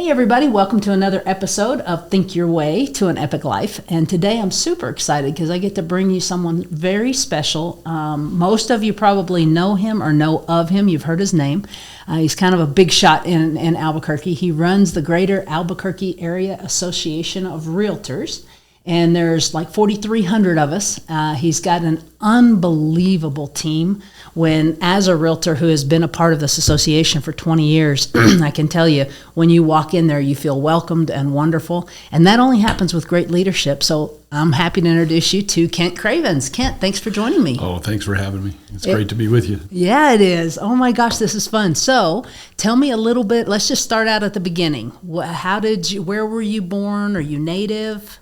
Hey everybody, welcome to another episode of Think Your Way to an Epic Life. And today I'm super excited because I get to bring you someone very special. Most of you probably know him or know of him. You've heard his name. He's kind of a big shot in Albuquerque. He runs the Greater Albuquerque Area Association of Realtors. And there's like 4,300 of us. He's got an unbelievable team. As a realtor who has been a part of this association for 20 years, I can tell you, when you walk in there, you feel welcomed and wonderful. And that only happens with great leadership. So I'm happy to introduce you to Kent Cravens. Kent, thanks for joining me. Oh, thanks for having me. It's great to be with you. Yeah, it is. Oh my gosh, this is fun. So tell me a little bit. Let's just start out at the beginning. Where were you born? Are you native?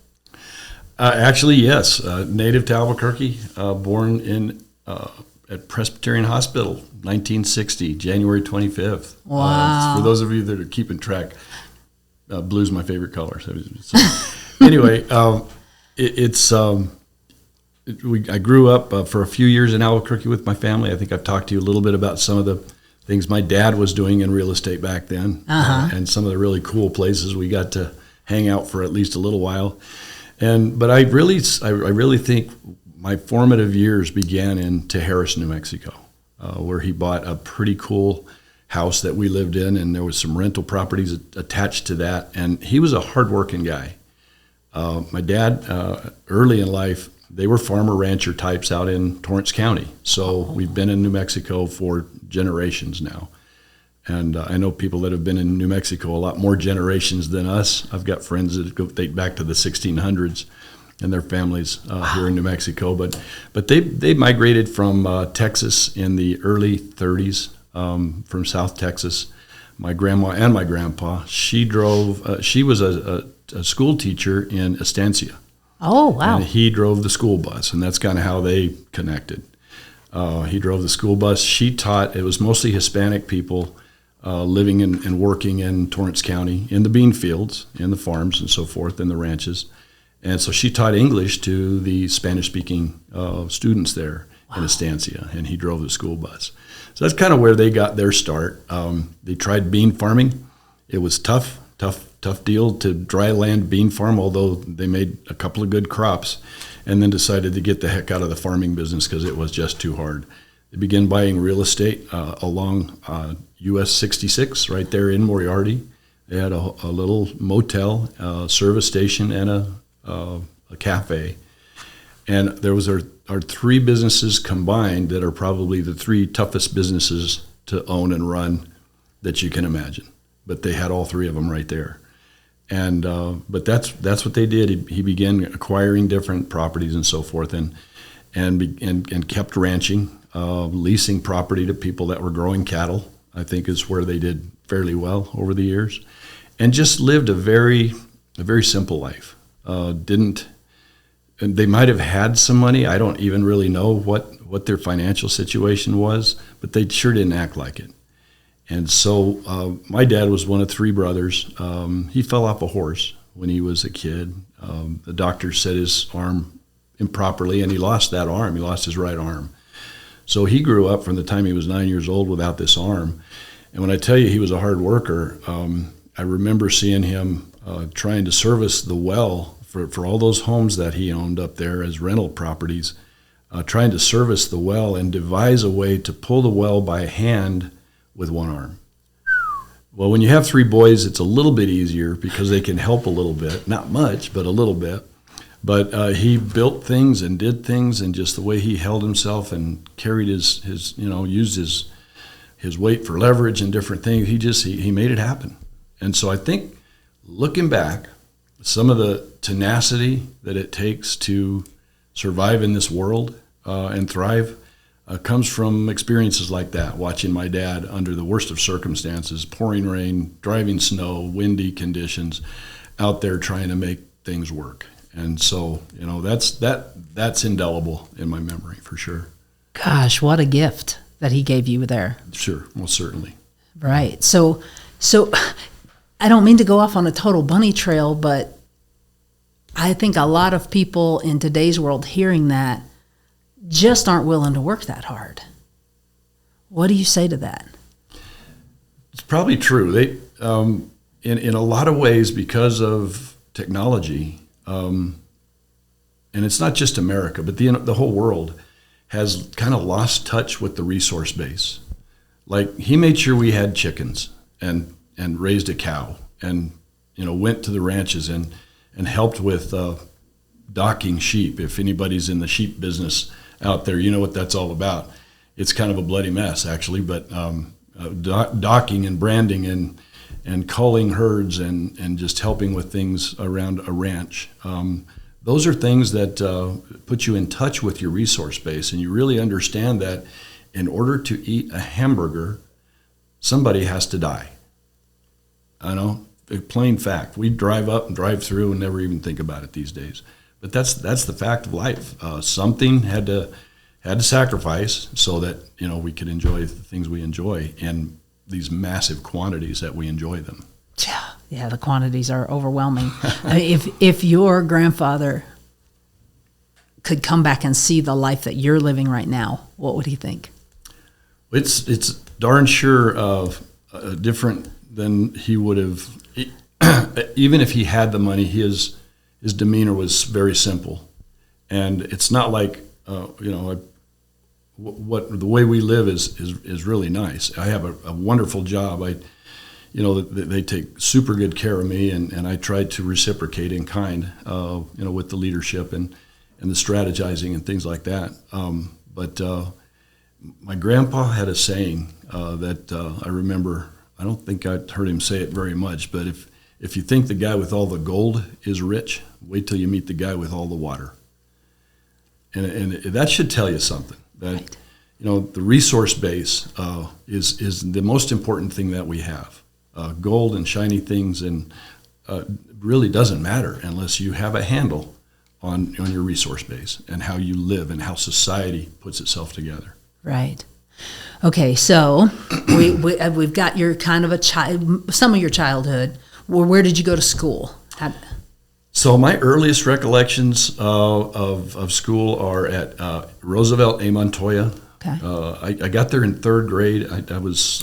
Actually, yes. Native to Albuquerque, born at Presbyterian Hospital, 1960, January 25th. Wow. For those of you that are keeping track, blue's my favorite color. So, anyway, I grew up for a few years in Albuquerque with my family. I think I've talked to you a little bit about some of the things my dad was doing in real estate back then, and some of the really cool places we got to hang out for at least a little while. But I really think my formative years began in Tijeras, New Mexico, where he bought a pretty cool house that we lived in, and there was some rental properties attached to that. And he was a hardworking guy. My dad, early in life, they were farmer rancher types out in Torrance County. So we've been in New Mexico for generations now. And I know people that have been in New Mexico a lot more generations than us. I've got friends that date back to the 1600s and their families here in New Mexico. But they migrated from Texas in the early 30s, from South Texas. My grandma and my grandpa, she was a school teacher in Estancia. Oh, wow. And he drove the school bus, and that's kind of how they connected. He drove the school bus. She taught, it was mostly Hispanic people, living and working in Torrance County, in the bean fields, in the farms and so forth, in the ranches. And so she taught English to the Spanish-speaking students there in Estancia, and he drove the school bus. So that's kind of where they got their start. They tried bean farming. It was tough deal to dry land bean farm, although they made a couple of good crops, and then decided to get the heck out of the farming business because it was just too hard. They began buying real estate along US 66 right there in Moriarty. They had a little motel, service station, and a cafe. And there was our three businesses combined that are probably the three toughest businesses to own and run that you can imagine. But they had all three of them right there. And but that's what they did. He began acquiring different properties and so forth, and kept ranching. Leasing property to people that were growing cattle, I think, is where they did fairly well over the years, and just lived a very simple life. And they might have had some money. I don't even really know what their financial situation was, but they sure didn't act like it. And so my dad was one of three brothers. He fell off a horse when he was a kid. The doctor set his arm improperly, and he lost that arm. He lost his right arm. So he grew up from the time he was 9 years old without this arm. And when I tell you he was a hard worker, I remember seeing him trying to service the well for all those homes that he owned up there as rental properties, trying to service the well and devise a way to pull the well by hand with one arm. Well, when you have three boys, it's a little bit easier because they can help a little bit. Not much, but a little bit. But he built things and did things, and just the way he held himself and carried his used his weight for leverage and different things, he made it happen. And so I think, looking back, some of the tenacity that it takes to survive in this world and thrive comes from experiences like that, watching my dad under the worst of circumstances, pouring rain, driving snow, windy conditions, out there trying to make things work. And so, that's indelible in my memory for sure. Gosh, what a gift that he gave you there. Sure, most certainly. Right. So I don't mean to go off on a total bunny trail, but I think a lot of people in today's world hearing that just aren't willing to work that hard. What do you say to that? It's probably true. in a lot of ways, because of technology, and it's not just America, but the whole world has kind of lost touch with the resource base. Like, he made sure we had chickens and raised a cow, and went to the ranches and helped with docking sheep. If anybody's in the sheep business out there, you know what that's all about. It's kind of a bloody mess, actually, but docking and branding and culling herds and just helping with things around a ranch. Those are things that put you in touch with your resource base, and you really understand that in order to eat a hamburger, somebody has to die. I know, a plain fact. We drive up and drive through and never even think about it these days. But that's the fact of life. Something had to sacrifice so that we could enjoy the things we enjoy in these massive quantities that we enjoy them. Yeah, the quantities are overwhelming. I mean, if your grandfather could come back and see the life that you're living right now, what would he think? It's darn sure different than he would have. Even if he had the money, his demeanor was very simple, and it's not like what the way we live is really nice. I have a wonderful job. They take super good care of me, and I try to reciprocate in kind, with the leadership and the strategizing and things like that. But my grandpa had a saying that I remember. I don't think I'd heard him say it very much, but if you think the guy with all the gold is rich, wait till you meet the guy with all the water. And that should tell you something. That the resource base is the most important thing that we have. Gold and shiny things and really doesn't matter unless you have a handle on your resource base and how you live and how society puts itself together. Right. Okay, so we've got your kind of some of your childhood. Where did you go to school? So my earliest recollections of school are at Roosevelt A. Montoya. Okay. I got there in third grade. I was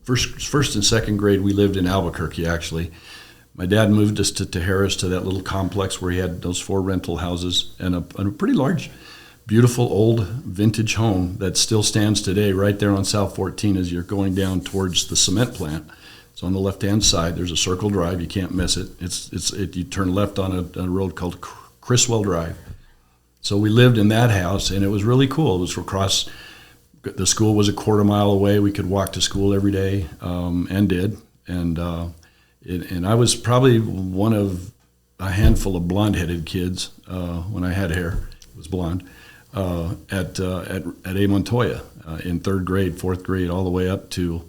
first and second grade. We lived in Albuquerque, actually. My dad moved us to Tejeras, to that little complex where he had those 4 rental houses and a pretty large, beautiful old vintage home that still stands today right there on South 14 as you're going down towards the cement plant. It's on the left-hand side. There's a circle drive. You can't miss it. You turn left on a road called Criswell Drive. So we lived in that house, and it was really cool. It was across. The school was a quarter mile away. We could walk to school every day, and did. And I was probably one of a handful of blonde-headed kids when I had hair. It was blonde. At A. Montoya in third grade, fourth grade, all the way up to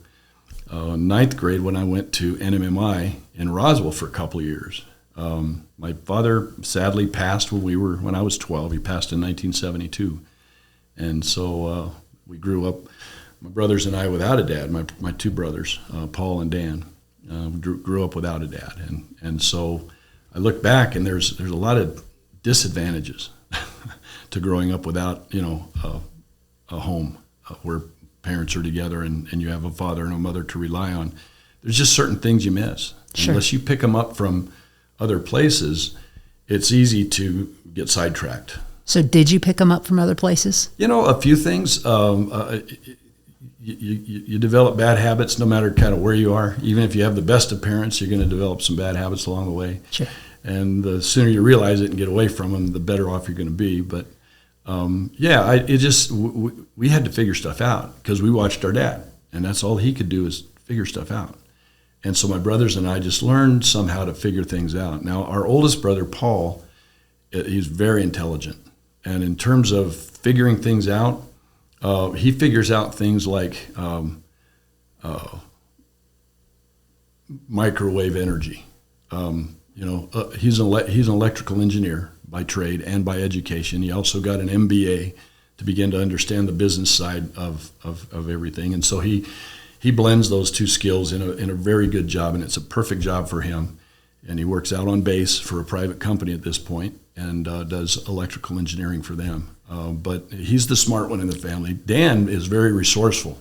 ninth grade when I went to NMMI in Roswell for a couple of years. My father sadly passed when I was 12. He passed in 1972, and so we grew up. My brothers and I without a dad. My 2 brothers, Paul and Dan, grew up without a dad, and so I look back and there's a lot of disadvantages to growing up without a home where parents are together and you have a father and a mother to rely on. There's just certain things you miss. Sure. Unless you pick them up from other places, it's easy to get sidetracked. So did you pick them up from other places? A few things. You develop bad habits no matter kind of where you are. Even if you have the best of parents, you're going to develop some bad habits along the way. Sure. And the sooner you realize it and get away from them, the better off you're going to be. But we had to figure stuff out because we watched our dad, and that's all he could do is figure stuff out. And so my brothers and I just learned somehow to figure things out. Now, our oldest brother, Paul, he's very intelligent. And in terms of figuring things out, he figures out things like microwave energy. He's an electrical engineer by trade and by education. He also got an MBA to begin to understand the business side of everything. And so he blends those 2 skills in a very good job, and it's a perfect job for him. And he works out on base for a private company at this point and does electrical engineering for them. But he's the smart one in the family. Dan is very resourceful.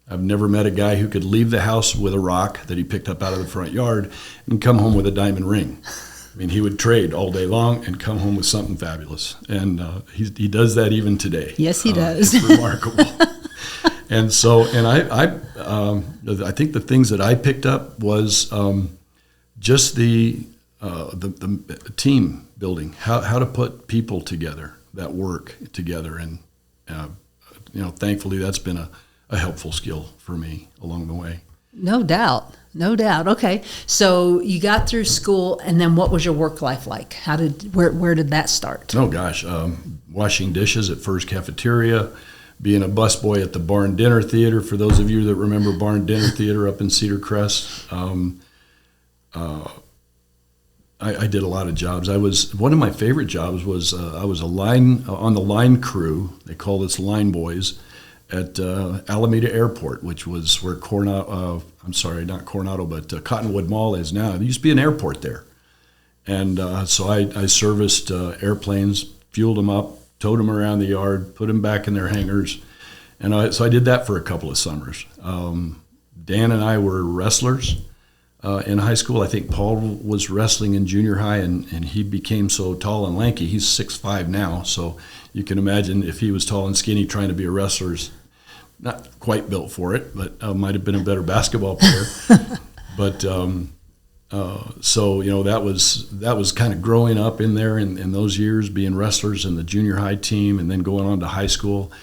I've never met a guy who could leave the house with a rock that he picked up out of the front yard and come home with a diamond ring. I mean, he would trade all day long and come home with something fabulous. And he does that even today. Yes, he does. It's remarkable. And so, and I think the things that I picked up was just the team building, how to put people together that work together. And, thankfully that's been a helpful skill for me along the way. No doubt. No doubt. Okay. So you got through school, and then what was your work life like? Where did that start? Oh gosh, washing dishes at First Cafeteria, being a busboy at the Barn Dinner Theater. For those of you that remember Barn Dinner Theater up in Cedar Crest, I did a lot of jobs. One of my favorite jobs was I was on the line crew. They call this line boys at Alameda Airport, which was where Cottonwood Mall is now. There used to be an airport there. And so I serviced airplanes, fueled them up, towed them around the yard, put them back in their hangars. And so I did that for a couple of summers. Dan and I were wrestlers in high school. I think Paul was wrestling in junior high, and he became so tall and lanky. He's 6'5" now, so you can imagine if he was tall and skinny trying to be a wrestler, not quite built for it, but might have been a better basketball player. But so that was kind of growing up in there in those years, being wrestlers in the junior high team, and then going on to high school.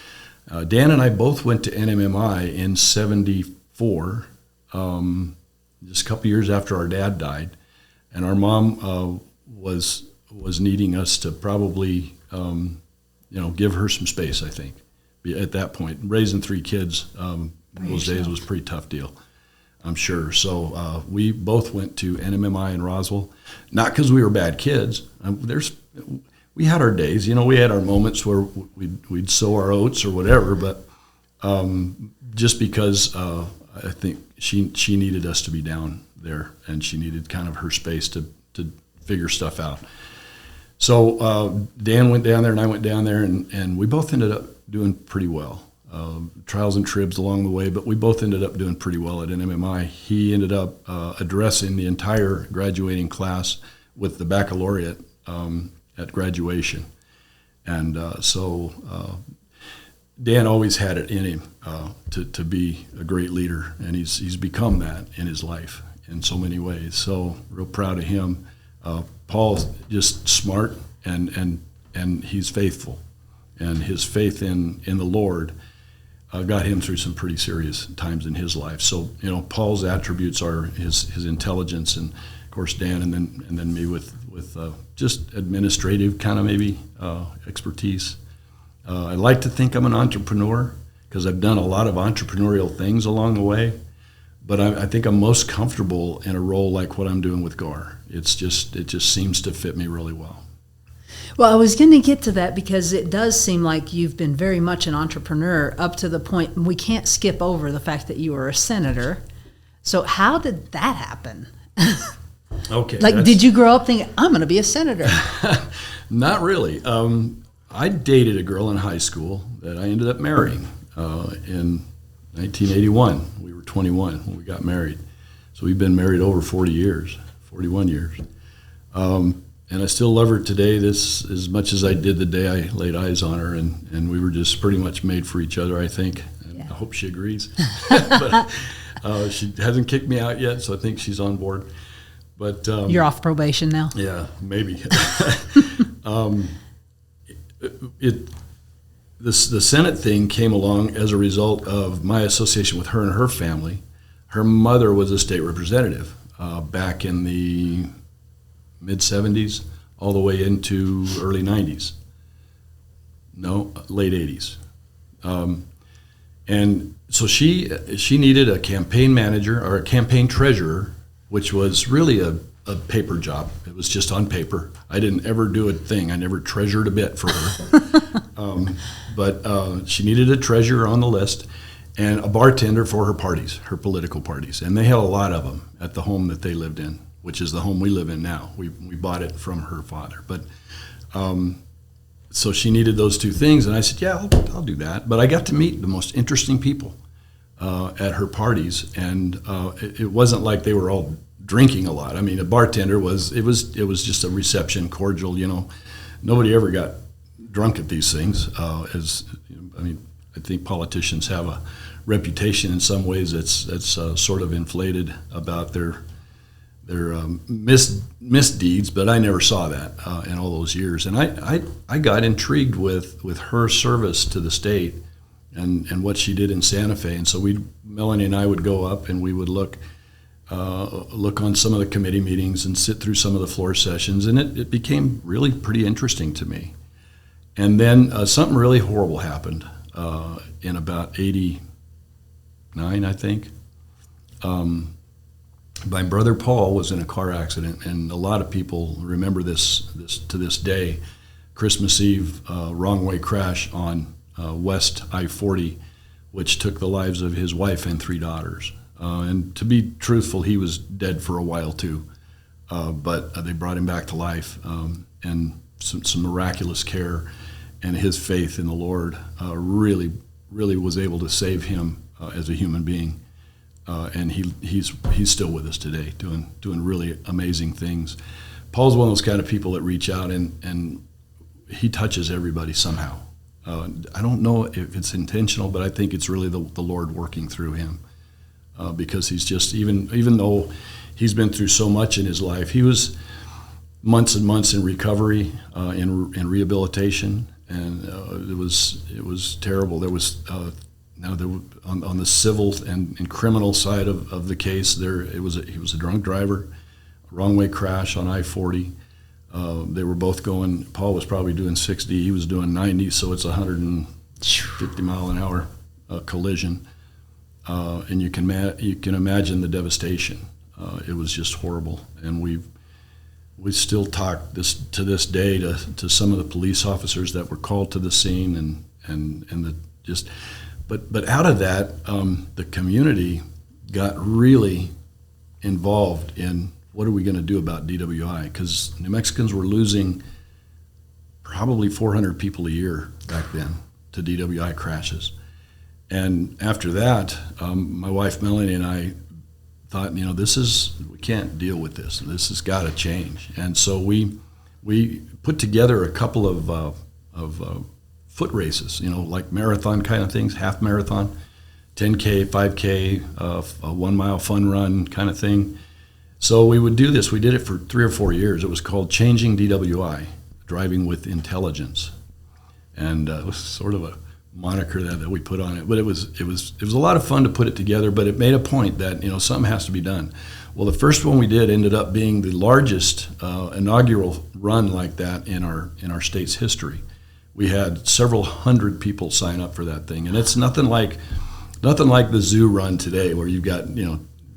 Dan and I both went to NMMI in '74, just a couple years after our dad died, and our mom was needing us to probably give her some space, I think. At that point, raising 3 kids those days was a pretty tough deal, I'm sure. So we both went to NMMI in Roswell, not because we were bad kids. We had our days, we had our moments where we'd sow our oats or whatever, but just because I think she needed us to be down there, and she needed kind of her space to figure stuff out. So Dan went down there and I went down there, and we both ended up doing pretty well. Trials and tribs along the way, but we both ended up doing pretty well at NMMI. He ended up addressing the entire graduating class with the baccalaureate at graduation. And so Dan always had it in him to be a great leader, and he's become that in his life in so many ways. So real proud of him. Paul's just smart, and he's faithful, and his faith in the Lord got him through some pretty serious times in his life. So Paul's attributes are his intelligence, and of course Dan, and then me with just administrative kind of maybe expertise. I like to think I'm an entrepreneur because I've done a lot of entrepreneurial things along the way, but I think I'm most comfortable in a role like what I'm doing with GAR. It just seems to fit me really well. Well, I was going to get to that because it does seem like you've been very much an entrepreneur up to the point we can't skip over the fact that you were a senator. So how did that happen? Okay. Did you grow up thinking, I'm going to be a senator? Not really. I dated a girl in high school that I ended up marrying in 1981. We were 21 when we got married. So we've been married over 41 years. And I still love her today as much as I did the day I laid eyes on her. And we were just pretty much made for each other, I think. And yeah. I hope she agrees. But she hasn't kicked me out yet, so I think she's on board. But you're off probation now? Yeah, maybe. The Senate thing came along as a result of my association with her and her family. Her mother was a state representative back in the mid-'70s all the way into early '90s. No, late '80s. And so she needed a campaign manager or a campaign treasurer, which was really a paper job. It was just on paper. I didn't ever do a thing. I never treasured a bit for her. But she needed a treasurer on the list and a bartender for her parties, her political parties. And they had a lot of them at the home that they lived in, which is the home we live in now. We bought it from her father. But so she needed those two things. And I said, yeah, I'll do that. But I got to meet the most interesting people. at her parties, and it wasn't like they were all drinking a lot. I mean, a bartender was just a reception, cordial. Nobody ever got drunk at these things. I think politicians have a reputation in some ways that's sort of inflated about their misdeeds, but I never saw that in all those years. And I got intrigued with her service to the state and what she did in Santa Fe. And so Melanie and I would go up and we would look on some of the committee meetings and sit through some of the floor sessions, and it became really pretty interesting to me. And then something really horrible happened in about 89, I think. My brother Paul was in a car accident, and a lot of people remember this to this day. Christmas Eve, wrong way crash on West I-40, which took the lives of his wife and 3 daughters. And to be truthful, he was dead for a while too, but they brought him back to life, and some miraculous care, and his faith in the Lord really was able to save him as a human being. And he's still with us today, doing really amazing things. Paul's one of those kind of people that reach out and he touches everybody somehow. I don't know if it's intentional, but I think it's really the Lord working through him, because he's just, even though he's been through so much in his life, he was months and months in recovery, in rehabilitation, and it was terrible. There was on the civil and criminal side of the case, he was a drunk driver, wrong way crash on I-40. They were both going. Paul was probably doing 60, he was doing 90, so it's 150 mile an hour collision, and you can imagine the devastation. It was just horrible, and we still talk to this day to some of the police officers that were called to the scene, But out of that, the community got really involved in what are we going to do about DWI, because New Mexicans were losing probably 400 people a year back then to DWI crashes. And after that, my wife Melanie and I thought, we can't deal with this. This has got to change. And so we put together a couple of foot races, like marathon kind of things, half marathon, 10K, 5K, a 1 mile fun run kind of thing. So we would do this. We did it for 3 or 4 years. It was called Changing DWI, Driving with Intelligence. And it was sort of a moniker that we put on it. But it was a lot of fun to put it together, but it made a point that, something has to be done. Well, the first one we did ended up being the largest inaugural run like that in our state's history. We had several hundred people sign up for that thing, and it's nothing like the zoo run today, where you've got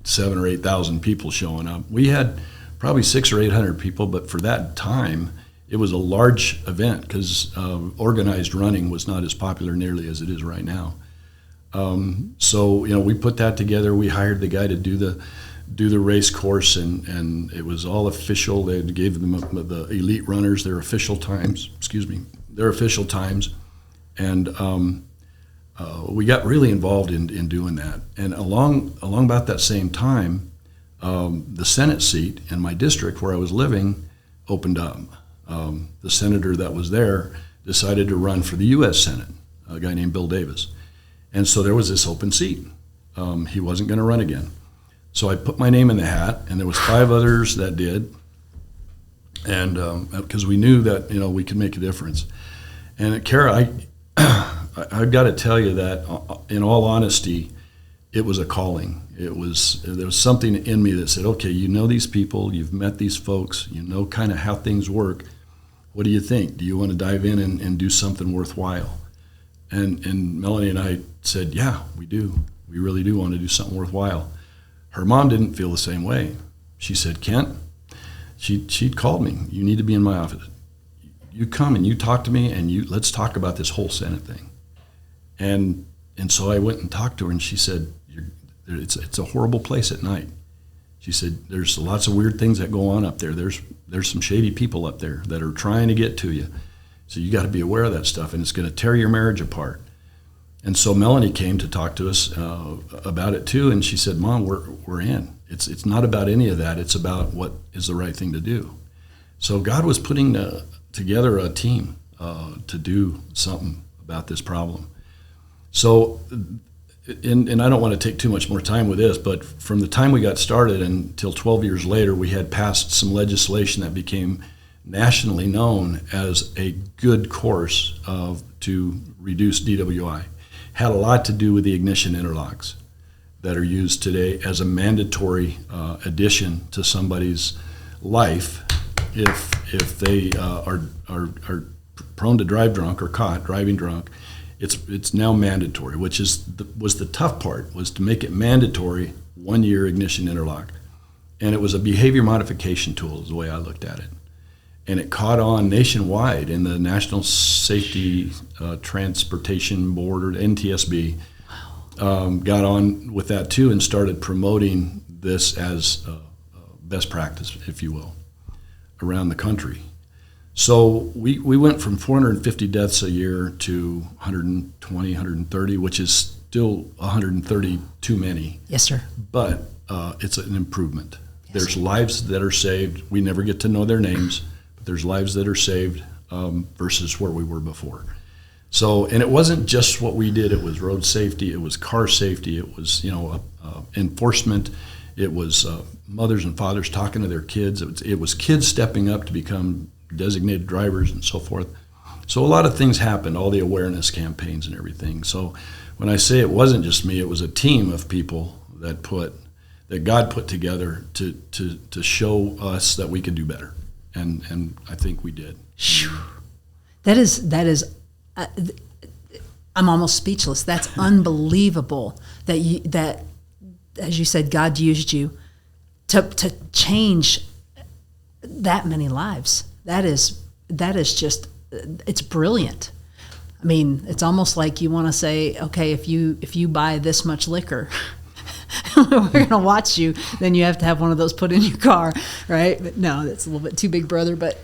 7,000 or 8,000 people showing up. We had probably 600 or 800 people, but for that time, it was a large event because organized running was not as popular nearly as it is right now. So we put that together. We hired the guy to do the race course, and it was all official. They gave them the elite runners their official times. And we got really involved in doing that. And along about that same time, the Senate seat in my district where I was living opened up. The senator that was there decided to run for the U.S. Senate, a guy named Bill Davis. And so there was this open seat. He wasn't going to run again. So I put my name in the hat, and there was 5 others that did, and because we knew that we could make a difference. And Kara, I've got to tell you that, in all honesty, it was a calling. There was something in me that said, okay, these people, you've met these folks, kind of how things work. What do you think? Do you want to dive in and do something worthwhile? And Melanie and I said, yeah, we do. We really do want to do something worthwhile. Her mom didn't feel the same way. She said, Kent, she'd called me. You need to be in my office. You come and you talk to me, and let's talk about this whole Senate thing. And so I went and talked to her, and she said, it's a horrible place at night. She said, there's lots of weird things that go on up there. There's some shady people up there that are trying to get to you. So you got to be aware of that stuff, and it's going to tear your marriage apart. And so Melanie came to talk to us about it too, and she said, "Mom, we're in. It's not about any of that. It's about what is the right thing to do." So God was putting together a team to do something about this problem. So, and I don't want to take too much more time with this, but from the time we got started until 12 years later, we had passed some legislation that became nationally known as a good course to reduce DWI. Had a lot to do with the ignition interlocks that are used today as a mandatory addition to somebody's life if they are prone to drive drunk or caught driving drunk. It's now mandatory, which was the tough part, was to make it mandatory 1 year ignition interlock. And it was a behavior modification tool is the way I looked at it. And it caught on nationwide in the National Safety Transportation Board, or NTSB, got on with that too and started promoting this as best practice, if you will, around the country. So we went from 450 deaths a year to 120, 130, which is still 130 too many. Yes, sir. But it's an improvement. Yes. There's lives that are saved. We never get to know their names, but there's lives that are saved versus where we were before. So, and it wasn't just what we did. It was road safety. It was car safety. It was, enforcement. It was mothers and fathers talking to their kids. It was kids stepping up to become designated drivers and so forth. So a lot of things happened, all the awareness campaigns and everything. So when I say it wasn't just me, it was a team of people that God put together to show us that we could do better. And I think we did. That is I'm almost speechless. That's unbelievable that as you said, God used you to change that many lives. That is just, it's brilliant. I mean, it's almost like you want to say, okay, if you buy this much liquor, we're going to watch you, then you have to have one of those put in your car, right? But no, that's a little bit too big, brother, but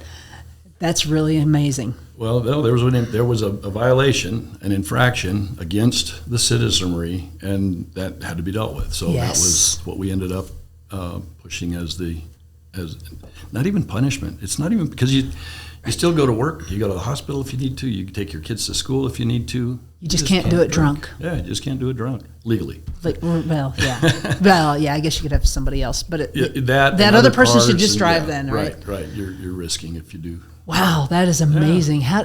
that's really amazing. Well, there was a violation, an infraction against the citizenry, and that had to be dealt with. So yes. That was what we ended up pushing as not even punishment. It's not even, because you still go to work. You go to the hospital if you need to. You can take your kids to school if you need to. You just can't do it drunk. Yeah, you just can't do it drunk legally. Well, yeah. Well, yeah, I guess you could have somebody else, but that other person should just drive then, right? Right. You're risking if you do. Wow, that is amazing. Yeah.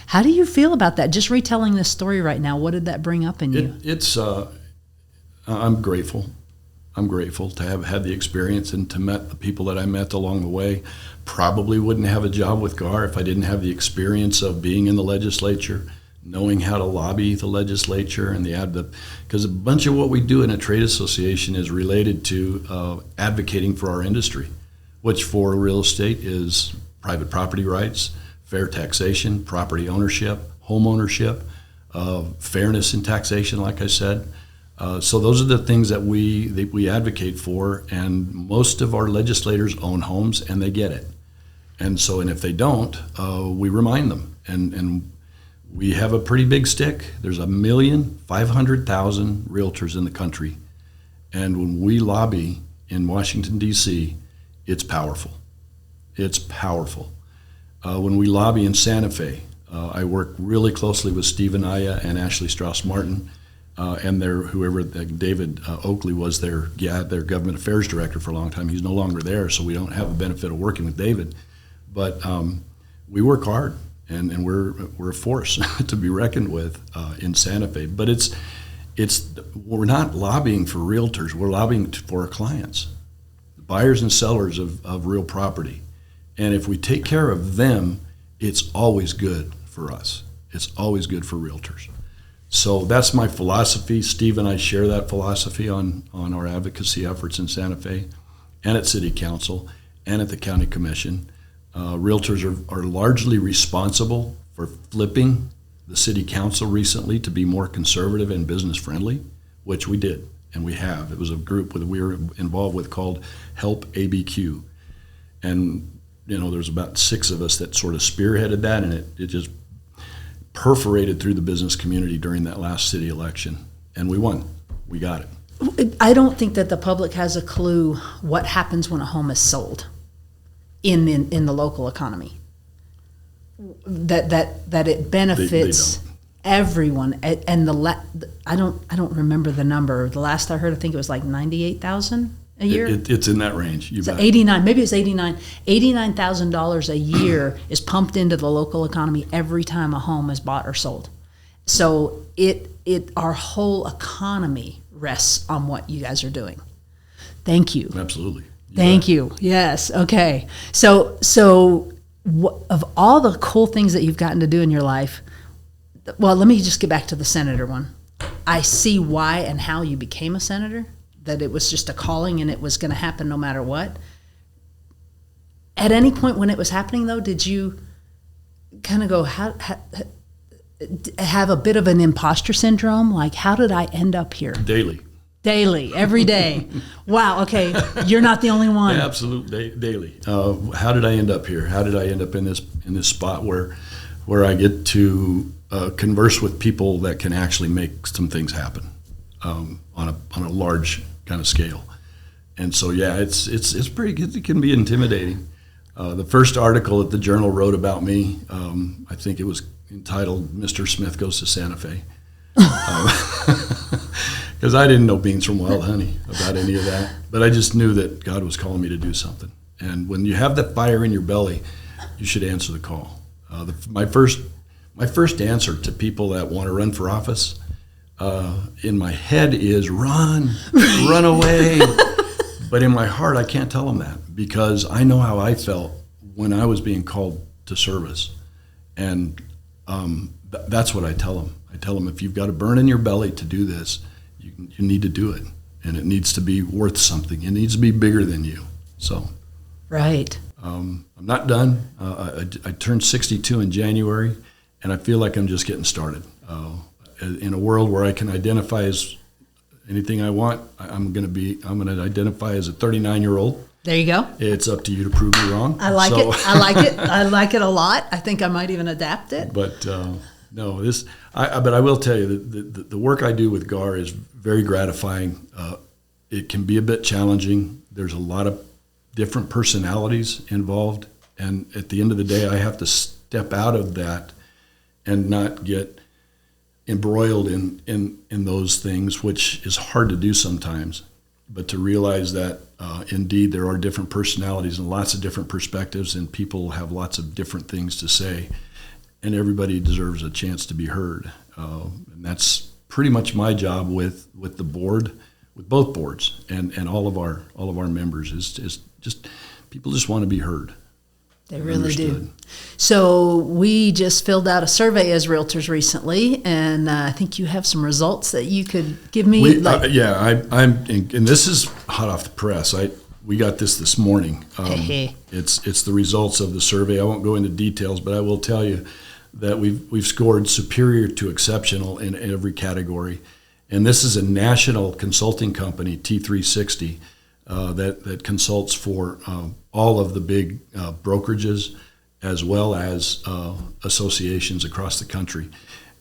How do you feel about that? Just retelling this story right now, what did that bring up in you? I'm grateful. I'm grateful to have had the experience and to met the people that I met along the way. Probably wouldn't have a job with GAR if I didn't have the experience of being in the legislature, knowing how to lobby the legislature and because a bunch of what we do in a trade association is related to advocating for our industry, which for real estate is private property rights, fair taxation, property ownership, home ownership, fairness in taxation, like I said. So those are the things that we advocate for, and most of our legislators own homes, and they get it. And if they don't, we remind them. And we have a pretty big stick. There's 1,500,000 realtors in the country, and when we lobby in Washington, D.C., it's powerful. It's powerful. When we lobby in Santa Fe, I work really closely with Steve Anaya and Ashley Strauss-Martin. And David Oakley was their government affairs director for a long time. He's no longer there, so we don't have the benefit of working with David. But we work hard, and we're a force to be reckoned with in Santa Fe. But we're not lobbying for realtors. We're lobbying for our clients, buyers and sellers of real property. And if we take care of them, it's always good for us. It's always good for realtors. So that's my philosophy. Steve and I share that philosophy on our advocacy efforts in Santa Fe and at City Council and at the County Commission. Realtors are largely responsible for flipping the City Council recently to be more conservative and business friendly, which we did, and we have. It was a group that we were involved with called Help ABQ. And, there's about 6 of us that sort of spearheaded that, and it just perforated through the business community during that last city election, and we won. We got it. I don't think that the public has a clue what happens when a home is sold in the local economy. That it benefits everyone, and I don't remember the number. The last I heard, I think it was like 98,000 a year. It's in that range. So 89, maybe it's 89. $89,000 a year is pumped into the local economy every time a home is bought or sold. So our whole economy rests on what you guys are doing. Thank you. Absolutely. Thank you. Yes. Okay. So of all the cool things that you've gotten to do in your life, well, let me just get back to the senator one. I see why and how you became a senator, that it was just a calling and it was going to happen no matter what. At any point when it was happening, though, did you kind of go, have a bit of an imposter syndrome? Like, how did I end up here? Daily, every day. Wow, okay, you're not the only one. Yeah, absolutely, daily. How did I end up here? How did I end up in this spot where I get to converse with people that can actually make some things happen on a large kind of scale? And so, yeah, it's pretty good. It can be intimidating. The first article that the Journal wrote about me, I think it was entitled "Mr. Smith Goes to Santa Fe." Because I didn't know beans from wild honey about any of that. But I just knew that God was calling me to do something. And when you have that fire in your belly, you should answer the call. My first answer to people that want to run for office in my head is run away. But in my heart, I can't tell them that, because I know how I felt when I was being called to service. And that's what I tell them. I tell them, if you've got a burn in your belly to do this, you need to do it. And it needs to be worth something. It needs to be bigger than you. So, right. I'm not done. I turned 62 in January, and I feel like I'm just getting started. In a world where I can identify as anything I want, I'm going to identify as a 39-year-old. There you go. It's up to you to prove me wrong. I like it. I like it. I like it a lot. I think I might even adapt it. But no, but I will tell you that the work I do with GAR is very gratifying. It can be a bit challenging. There's a lot of different personalities involved, and at the end of the day, I have to step out of that and not get embroiled in those things, which is hard to do sometimes. But to realize that indeed there are different personalities and lots of different perspectives, and people have lots of different things to say, and everybody deserves a chance to be heard. And that's pretty much my job with the board, with both boards, and all of our members is just people just want to be heard. They really do. So we just filled out a survey as realtors recently, and I think you have some results that you could give me. And this is hot off the press. We got this morning. It's the results of the survey. I won't go into details, but I will tell you that we've scored superior to exceptional in every category. And this is a national consulting company, T360, that consults for all of the big brokerages as well as associations across the country.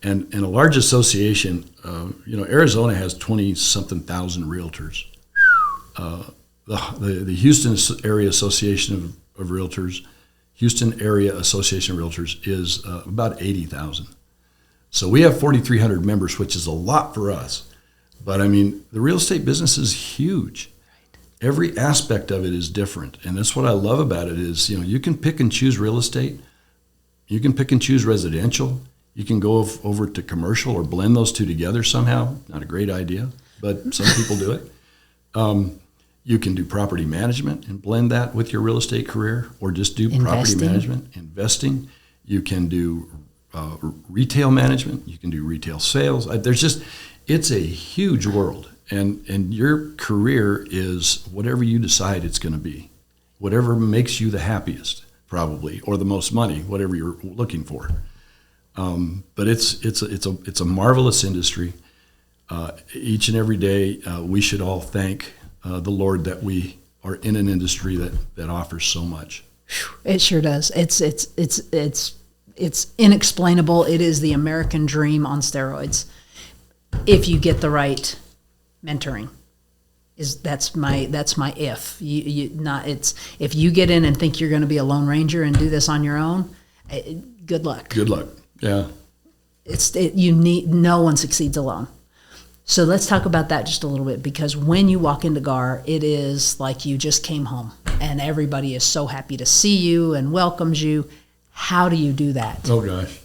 And a large association, Arizona has 20-something thousand realtors. The Houston Area Association of Realtors, Houston Area Association of Realtors is about 80,000. So we have 4,300 members, which is a lot for us. But I mean, the real estate business is huge. Every aspect of it is different. And that's what I love about it is, you can pick and choose real estate. You can pick and choose residential. You can go over to commercial or blend those two together somehow. Not a great idea, but some people do it. You can do property management and blend that with your real estate career, or just do property management, investing. You can do retail management. You can do retail sales. It's a huge world. And your career is whatever you decide it's going to be, whatever makes you the happiest, probably, or the most money, whatever you're looking for. But it's a marvelous industry. Each and every day, we should all thank the Lord that we are in an industry that offers so much. It sure does. It's it's inexplainable. It is the American dream on steroids. If you get the right mentoring, that's my if. If you get in and think you're going to be a Lone Ranger and do this on your own, good luck. Good luck. Yeah. No one succeeds alone. So let's talk about that just a little bit, because when you walk into GAR, it is like you just came home and everybody is so happy to see you and welcomes you. How do you do that? Oh gosh.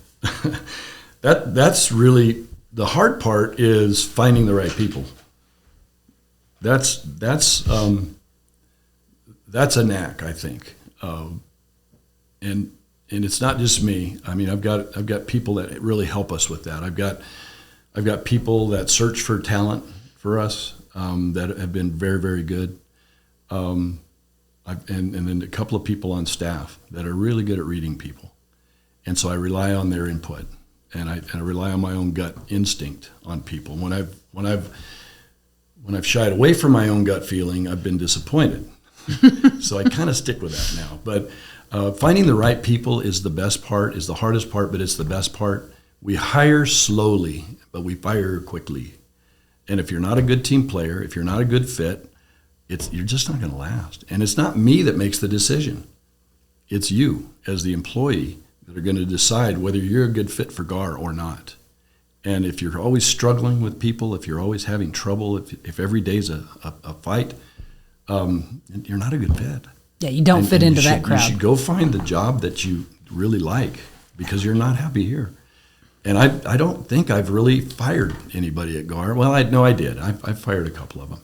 That's really the hard part, is finding the right people. That's a knack, I think. And it's not just me. I mean, I've got people that really help us with that. I've got people that search for talent for us, that have been very, very good. And then a couple of people on staff that are really good at reading people. And so I rely on their input, and I rely on my own gut instinct on people. When I've shied away from my own gut feeling, I've been disappointed. So I kind of stick with that now. But finding the right people is the best part, is the hardest part, but it's the best part. We hire slowly, but we fire quickly. And if you're not a good team player, if you're not a good fit, you're just not going to last. And it's not me that makes the decision. It's you as the employee that are going to decide whether you're a good fit for GAR or not. And if you're always struggling with people, if you're always having trouble, if every day's a fight, you're not a good fit. Yeah, you don't fit into that crowd. You should go find the job that you really like, because you're not happy here. And I don't think I've really fired anybody at GAR. Well, I did. I fired a couple of them.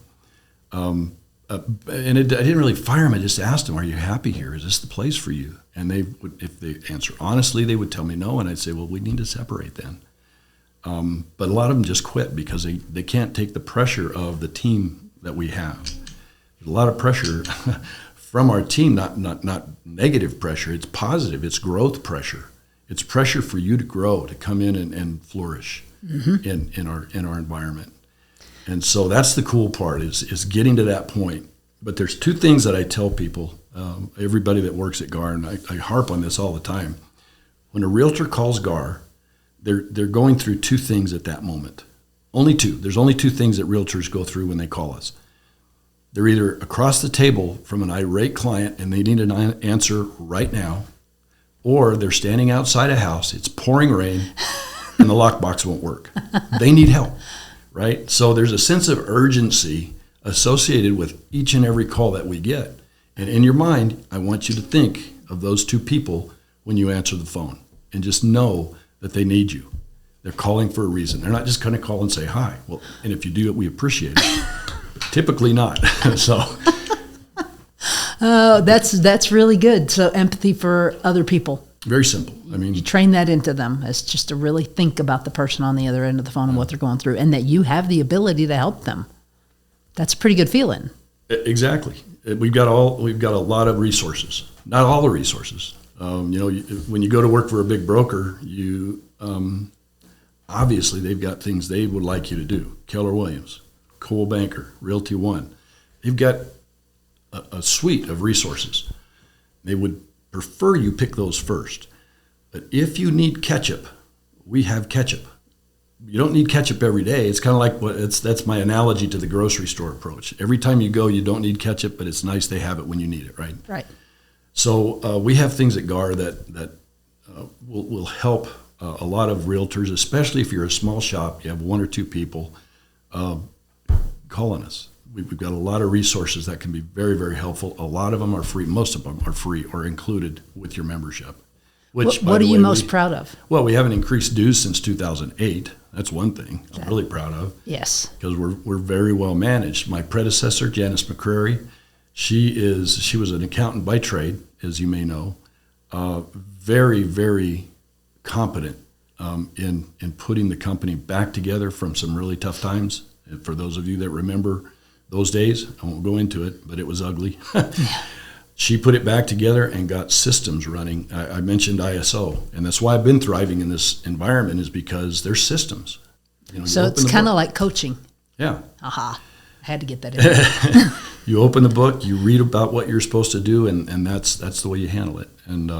I didn't really fire them. I just asked them, "Are you happy here? Is this the place for you?" And if they answer honestly, they would tell me no, and I'd say, "Well, we need to separate then." But a lot of them just quit because they can't take the pressure of the team that we have. There's a lot of pressure from our team, not negative pressure. It's positive. It's growth pressure. It's pressure for you to grow, to come in and flourish in our environment. And so that's the cool part, is getting to that point. But there's two things that I tell people, everybody that works at GAR, and I harp on this all the time. When a realtor calls GAR, they're going through two things at that moment. Only two. There's only two things that realtors go through when they call us. They're either across the table from an irate client and they need an answer right now, or they're standing outside a house, it's pouring rain, and the lockbox won't work. They need help, right? So there's a sense of urgency associated with each and every call that we get. And in your mind, I want you to think of those two people when you answer the phone, and just know that they need you. They're calling for a reason. They're not just going to call and say hi. Well, and if you do it, we appreciate it. Typically not. So. Oh, that's really good. So empathy for other people. Very simple. I mean, you train that into them, as just to really think about the person on the other end of the phone and what they're going through, and that you have the ability to help them. That's a pretty good feeling. Exactly. We've got a lot of resources. Not all the resources. When you go to work for a big broker, obviously they've got things they would like you to do. Keller Williams, Coldwell Banker, Realty One. They've got a suite of resources. They would prefer you pick those first. But if you need ketchup, we have ketchup. You don't need ketchup every day. It's kind of like that's my analogy to the grocery store approach. Every time you go, you don't need ketchup, but it's nice they have it when you need it, right? Right. So we have things at GAR that will help a lot of realtors, especially if you're a small shop, you have one or two people, calling us. We've got a lot of resources that can be very, very helpful. A lot of them are free. Most of them are free or included with your membership. What are you most proud of? Well, we haven't increased dues since 2008. That's one thing I'm really proud of. Yes. Because we're very well managed. My predecessor, Janice McCrary, she was an accountant by trade, as you may know, very, very competent in putting the company back together from some really tough times. And for those of you that remember those days, I won't go into it, but it was ugly. She put it back together and got systems running. I mentioned ISO, and that's why I've been thriving in this environment, is because there's systems. So it's kind of like coaching. Yeah. Aha. I had to get that in. You open the book, you read about what you're supposed to do, and that's the way you handle it. And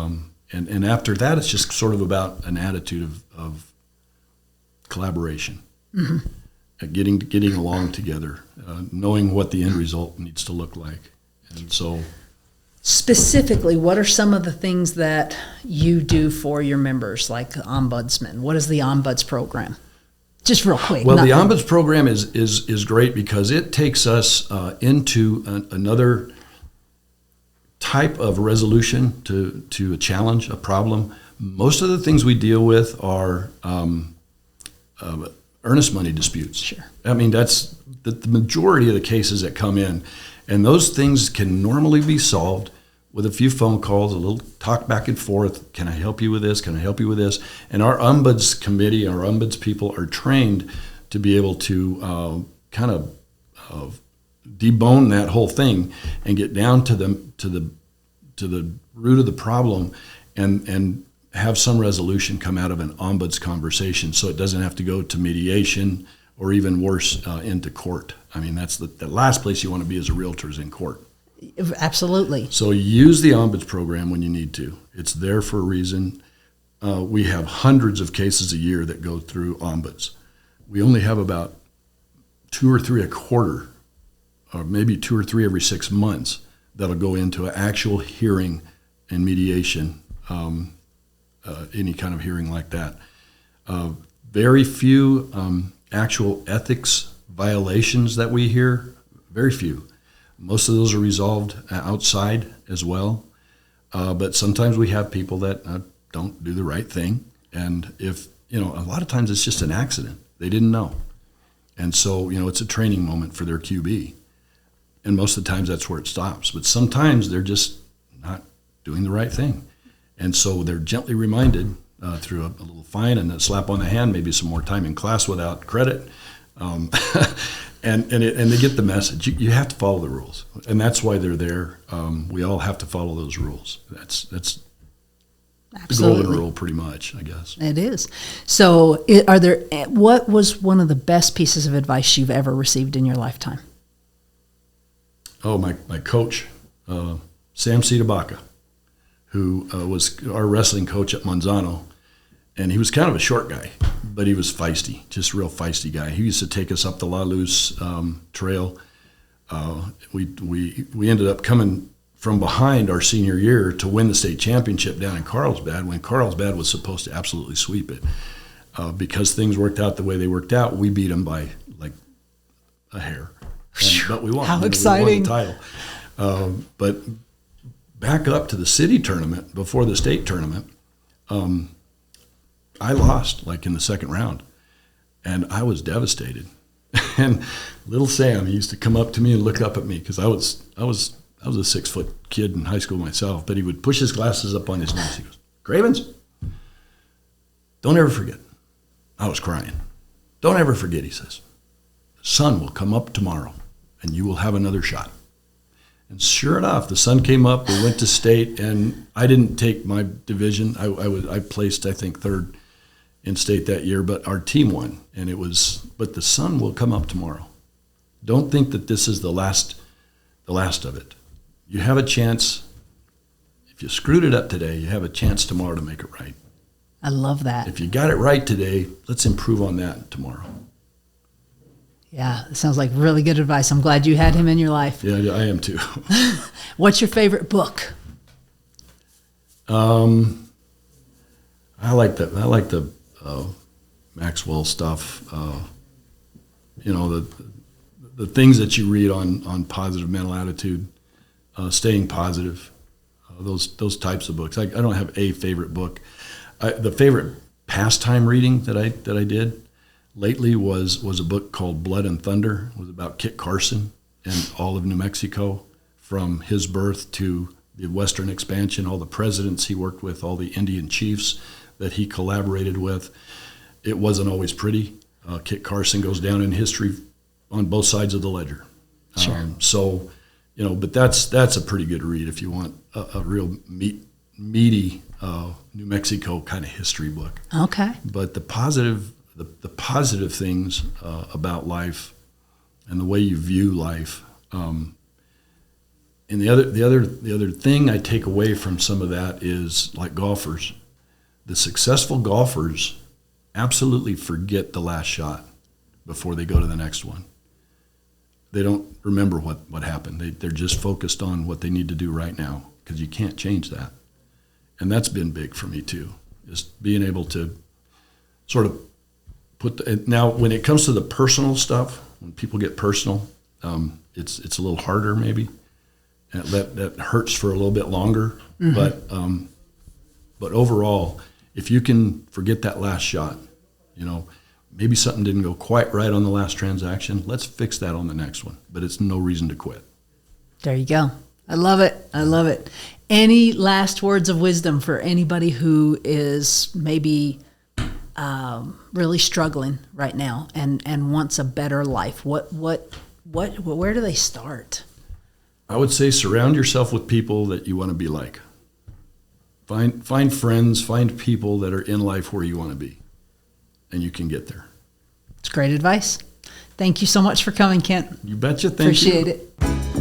And after that, it's just sort of about an attitude of collaboration, getting along together, knowing what the end result needs to look like. And so, specifically, what are some of the things that you do for your members, like ombudsman? What is the Ombuds program? Just real quick. Well, the Ombuds program is great because it takes us into another type of resolution to a challenge, a problem. Most of the things we deal with are earnest money disputes. Sure. I mean, that's the majority of the cases that come in. And those things can normally be solved with a few phone calls, a little talk back and forth. Can I help you with this? Can I help you with this? And our Ombuds committee, our Ombuds people are trained to be able to kind of debone that whole thing and get down to the root of the problem and have some resolution come out of an Ombuds conversation, so it doesn't have to go to mediation or even worse into court. I mean, that's the last place you want to be as a realtor is in court. Absolutely. So use the Ombuds program when you need to. It's there for a reason. We have hundreds of cases a year that go through Ombuds. We only have about 2 or 3 a quarter, or maybe 2 or 3 every 6 months that'll go into an actual hearing and mediation, any kind of hearing like that. Very few actual ethics violations that we hear, very few. Most of those are resolved outside as well. But sometimes we have people that don't do the right thing. And if, a lot of times it's just an accident. They didn't know. And so, it's a training moment for their QB. And most of the times that's where it stops. But sometimes they're just not doing the right thing. And so they're gently reminded through a little fine and a slap on the hand, maybe some more time in class without credit. And they get the message. You have to follow the rules. And that's why they're there. We all have to follow those rules. That's the golden rule pretty much, I guess. It is. So what was one of the best pieces of advice you've ever received in your lifetime? Oh, my coach, Sam Citabacca, who was our wrestling coach at Monzano. And he was kind of a short guy, but he was feisty, just a real feisty guy. He used to take us up the La Luz trail. We ended up coming from behind our senior year to win the state championship down in Carlsbad when Carlsbad was supposed to absolutely sweep it. Because things worked out the way they worked out, we beat them by like a hair. But we won. How exciting. We won the title. But back up to the city tournament, before the state tournament, I lost like in the second round, and I was devastated. And little Sam, he used to come up to me and look up at me because I was a 6-foot kid in high school myself, but he would push his glasses up on his nose. He goes, "Cravens, don't ever forget." I was crying. "Don't ever forget," he says. "The sun will come up tomorrow, and you will have another shot." And sure enough, the sun came up. We went to state, and I didn't take my division. I placed, I think, third in state that year, but our team won. And but the sun will come up tomorrow. Don't think that this is the last of it. You have a chance. If you screwed it up today, you have a chance tomorrow to make it right. I love that. If you got it right today, let's improve on that tomorrow. Yeah, it sounds like really good advice. I'm glad you had him in your life. Yeah, I am too. What's your favorite book? I like the Maxwell stuff. The things that you read on positive mental attitude, staying positive, those types of books. I don't have a favorite book. The favorite pastime reading that I did lately was a book called Blood and Thunder. It was about Kit Carson and all of New Mexico, from his birth to the Western expansion, all the presidents he worked with, all the Indian chiefs that he collaborated with. It wasn't always pretty. Kit Carson goes down in history on both sides of the ledger. Sure. But that's a pretty good read if you want a real meaty New Mexico kind of history book. Okay. But the positive things about life and the way you view life, and And the other thing I take away from some of that is, like golfers, the successful golfers absolutely forget the last shot before they go to the next one. They don't remember what happened. They're just focused on what they need to do right now, because you can't change that. And that's been big for me too, is being able to sort of now when it comes to the personal stuff, when people get personal, it's a little harder maybe. And that hurts for a little bit longer. Mm-hmm. But overall, if you can forget that last shot, maybe something didn't go quite right on the last transaction, let's fix that on the next one. But it's no reason to quit. There you go. I love it. I love it. Any last words of wisdom for anybody who is maybe really struggling right now and wants a better life? Where do they start? I would say surround yourself with people that you want to be like. Find friends, find people that are in life where you want to be, and you can get there. It's great advice. Thank you so much for coming, Kent. You betcha. Thank you. Appreciate it.